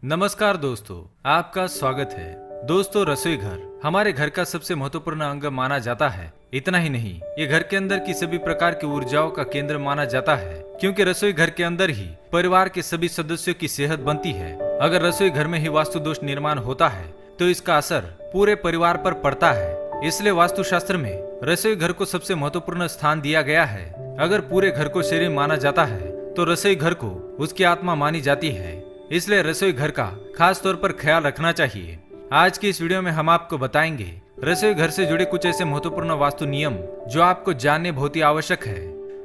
नमस्कार दोस्तों, आपका स्वागत है। दोस्तों, रसोई घर हमारे घर का सबसे महत्वपूर्ण अंग माना जाता है। इतना ही नहीं, ये घर के अंदर की सभी प्रकार की ऊर्जाओं का केंद्र माना जाता है, क्योंकि रसोई घर के अंदर ही परिवार के सभी सदस्यों की सेहत बनती है। अगर रसोई घर में ही वास्तु दोष निर्माण होता है तो इसका असर पूरे परिवार पर पड़ता है। इसलिए वास्तुशास्त्र में रसोई घर को सबसे महत्वपूर्ण स्थान दिया गया है। अगर पूरे घर को शरीर माना जाता है तो रसोई घर को उसकी आत्मा मानी जाती है। इसलिए रसोई घर का खास तौर पर ख्याल रखना चाहिए। आज की इस वीडियो में हम आपको बताएंगे रसोई घर से जुड़े कुछ ऐसे महत्वपूर्ण वास्तु नियम जो आपको जानने बहुत ही आवश्यक है।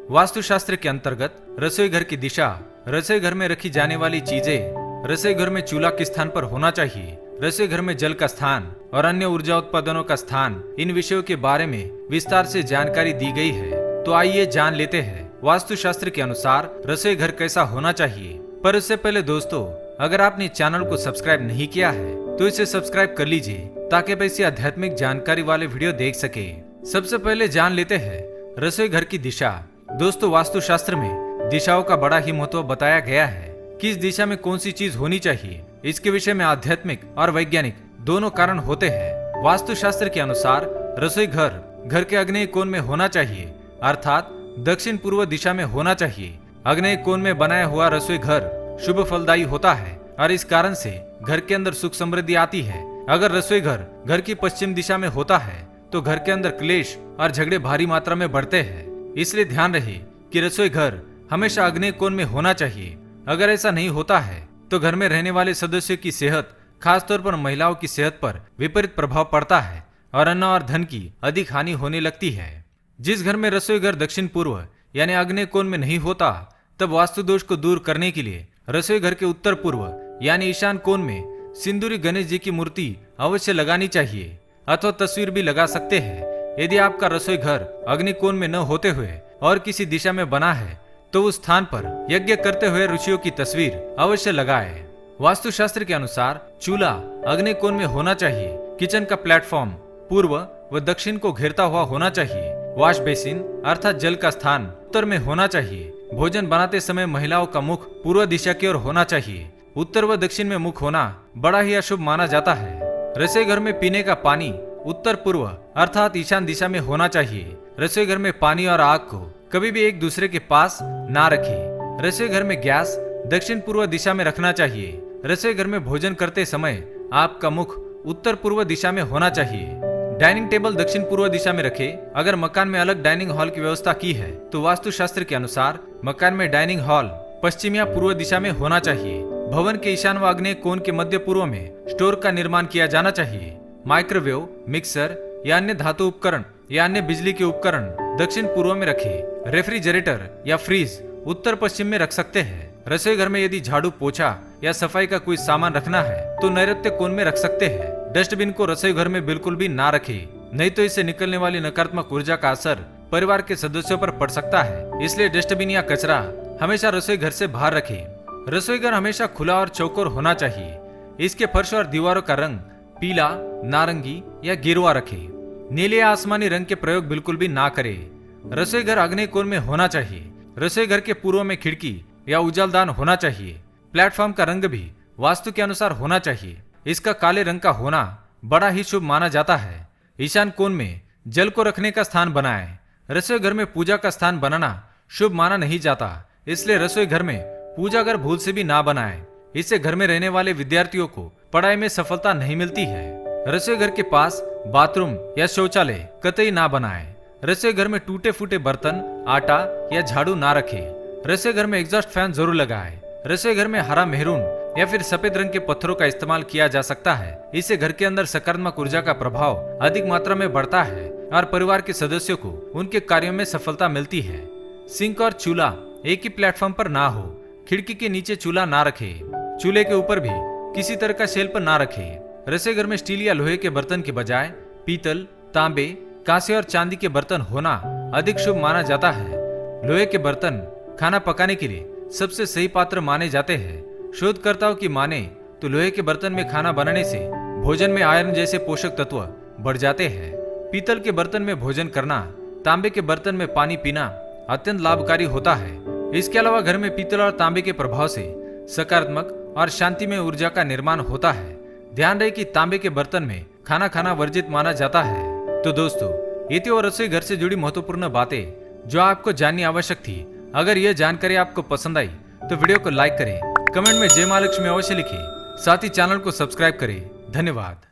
वास्तुशास्त्र के अंतर्गत रसोई घर की दिशा, रसोई घर में रखी जाने वाली चीजें, रसोई घर में चूल्हा किस स्थान पर होना चाहिए, रसोई घर में जल का स्थान और अन्य ऊर्जा उत्पादनों का स्थान, इन विषयों के बारे में विस्तार से जानकारी दी गई है। तो आइए जान लेते हैं वास्तुशास्त्र के अनुसार रसोई घर कैसा होना चाहिए। पर उससे पहले दोस्तों, अगर आपने चैनल को सब्सक्राइब नहीं किया है तो इसे सब्सक्राइब कर लीजिए ताकि आप ऐसी आध्यात्मिक जानकारी वाले वीडियो देख सके। सबसे पहले जान लेते हैं रसोई घर की दिशा। दोस्तों, वास्तुशास्त्र में दिशाओं का बड़ा ही महत्व बताया गया है। किस दिशा में कौन सी चीज होनी चाहिए, इसके विषय में आध्यात्मिक और वैज्ञानिक दोनों कारण होते हैं। वास्तुशास्त्र के अनुसार रसोई घर के आग्नेय कोण में होना चाहिए, अर्थात दक्षिण पूर्व दिशा में होना चाहिए। आग्नेय कोण में बनाया हुआ रसोई घर शुभ फलदायी होता है और इस कारण से घर के अंदर सुख समृद्धि आती है। अगर रसोई घर की पश्चिम दिशा में होता है तो घर के अंदर क्लेश और झगड़े भारी मात्रा में बढ़ते हैं। इसलिए ध्यान रहे कि रसोई घर हमेशा आग्नेय कोण में होना चाहिए। अगर ऐसा नहीं होता है तो घर में रहने वाले सदस्यों की सेहत, खासतौर पर महिलाओं की सेहत पर विपरीत प्रभाव पड़ता है और अन्न और धन की अधिक हानि होने लगती है। जिस घर में रसोई घर दक्षिण पूर्व यानी आग्नेय कोण में नहीं होता, तब वास्तु दोष को दूर करने के लिए रसोई घर के उत्तर पूर्व यानी ईशान कोण में सिंदूरी गणेश जी की मूर्ति अवश्य लगानी चाहिए, अथवा तस्वीर भी लगा सकते हैं। यदि आपका रसोई घर अग्नि कोण में न होते हुए और किसी दिशा में बना है तो उस स्थान पर यज्ञ करते हुए ऋषियों की तस्वीर अवश्य लगाएं। वास्तुशास्त्र के अनुसार चूल्हा अग्नि कोण में होना चाहिए। किचन का प्लेटफॉर्म पूर्व व दक्षिण को घेरता हुआ होना चाहिए। वॉश बेसिन अर्थात जल का स्थान उत्तर में होना चाहिए। भोजन बनाते समय महिलाओं का मुख पूर्व दिशा की ओर होना चाहिए। उत्तर व दक्षिण में मुख होना बड़ा ही अशुभ माना जाता है। रसोई घर में पीने का पानी उत्तर पूर्व अर्थात ईशान दिशा में होना चाहिए। रसोई घर में पानी और आग को कभी भी एक दूसरे के पास ना रखें। रसोई घर में गैस दक्षिण पूर्व दिशा में रखना चाहिए। रसोई घर में भोजन करते समय आपका मुख उत्तर पूर्व दिशा में होना चाहिए। डाइनिंग टेबल दक्षिण पूर्व दिशा में रखें। अगर मकान में अलग डाइनिंग हॉल की व्यवस्था की है तो वास्तुशास्त्र के अनुसार मकान में डाइनिंग हॉल पश्चिम या पूर्व दिशा में होना चाहिए। भवन के ईशान व आग्नेय कोण के मध्य पूर्व में स्टोर का निर्माण किया जाना चाहिए। माइक्रोवेव, मिक्सर या अन्य धातु उपकरण या अन्य बिजली के उपकरण दक्षिण पूर्व में रखें। रेफ्रिजरेटर या फ्रीज उत्तर पश्चिम में रख सकते हैं। रसोई घर में यदि झाड़ू, पोछा या सफाई का कोई सामान रखना है तो नैऋत्य कोण में रख सकते हैं। डस्टबिन को रसोई घर में बिल्कुल भी ना रखें, नहीं तो इससे निकलने वाली नकारात्मक ऊर्जा का असर परिवार के सदस्यों पर पड़ सकता है। इसलिए डस्टबिन या कचरा हमेशा रसोई घर से बाहर रखें। रसोई घर हमेशा खुला और चौकोर होना चाहिए। इसके फर्श और दीवारों का रंग पीला, नारंगी या गेरुआ रखें। नीले या आसमानी रंग के प्रयोग बिल्कुल भी ना करें। रसोई घर आग्नेय कोण में होना चाहिए। रसोई घर के पूर्व में खिड़की या उजालदान होना चाहिए। प्लेटफॉर्म का रंग भी वास्तु के अनुसार होना चाहिए। इसका काले रंग का होना बड़ा ही शुभ माना जाता है। ईशान कोण में जल को रखने का स्थान बनाएं। रसोई घर में पूजा का स्थान बनाना शुभ माना नहीं जाता, इसलिए रसोई घर में पूजा घर भूल से भी ना बनाएं। इससे घर में रहने वाले विद्यार्थियों को पढ़ाई में सफलता नहीं मिलती है। रसोई घर के पास बाथरूम या शौचालय कतई ना बनाएं। रसोई घर में टूटे फूटे बर्तन, आटा या झाड़ू ना रखें। रसोई घर में एग्जॉस्ट फैन जरूर लगाएं। रसोई घर में हरा, मेहरून या फिर सफेद रंग के पत्थरों का इस्तेमाल किया जा सकता है। इससे घर के अंदर सकारात्मक ऊर्जा का प्रभाव अधिक मात्रा में बढ़ता है और परिवार के सदस्यों को उनके कार्यों में सफलता मिलती है। सिंक और चूल्हा एक ही प्लेटफॉर्म पर ना हो। खिड़की के नीचे चूल्हा ना रखें। चूल्हे के ऊपर भी किसी तरह का शेल्फ ना रखें। रसोई घर में स्टील या लोहे के बर्तन के बजाय पीतल, तांबे, कांसे और चांदी के बर्तन होना अधिक शुभ माना जाता है। लोहे के बर्तन खाना पकाने के लिए सबसे सही पात्र माने जाते हैं। शोधकर्ताओं की माने तो लोहे के बर्तन में खाना बनाने से भोजन में आयरन जैसे पोषक तत्व बढ़ जाते हैं। पीतल के बर्तन में भोजन करना, तांबे के बर्तन में पानी पीना अत्यंत लाभकारी होता है। इसके अलावा घर में पीतल और तांबे के प्रभाव से सकारात्मक और शांति में ऊर्जा का निर्माण होता है। ध्यान रहे कि तांबे के बर्तन में खाना खाना वर्जित माना जाता है। तो दोस्तों, ये थी वो रसोई घर से जुड़ी महत्वपूर्ण बातें जो आपको जाननी आवश्यक थी। अगर यह जानकारी आपको पसंद आई तो वीडियो को लाइक करें, कमेंट में जय मां लक्ष्मी अवश्य लिखें, साथ ही चैनल को सब्सक्राइब करें। धन्यवाद।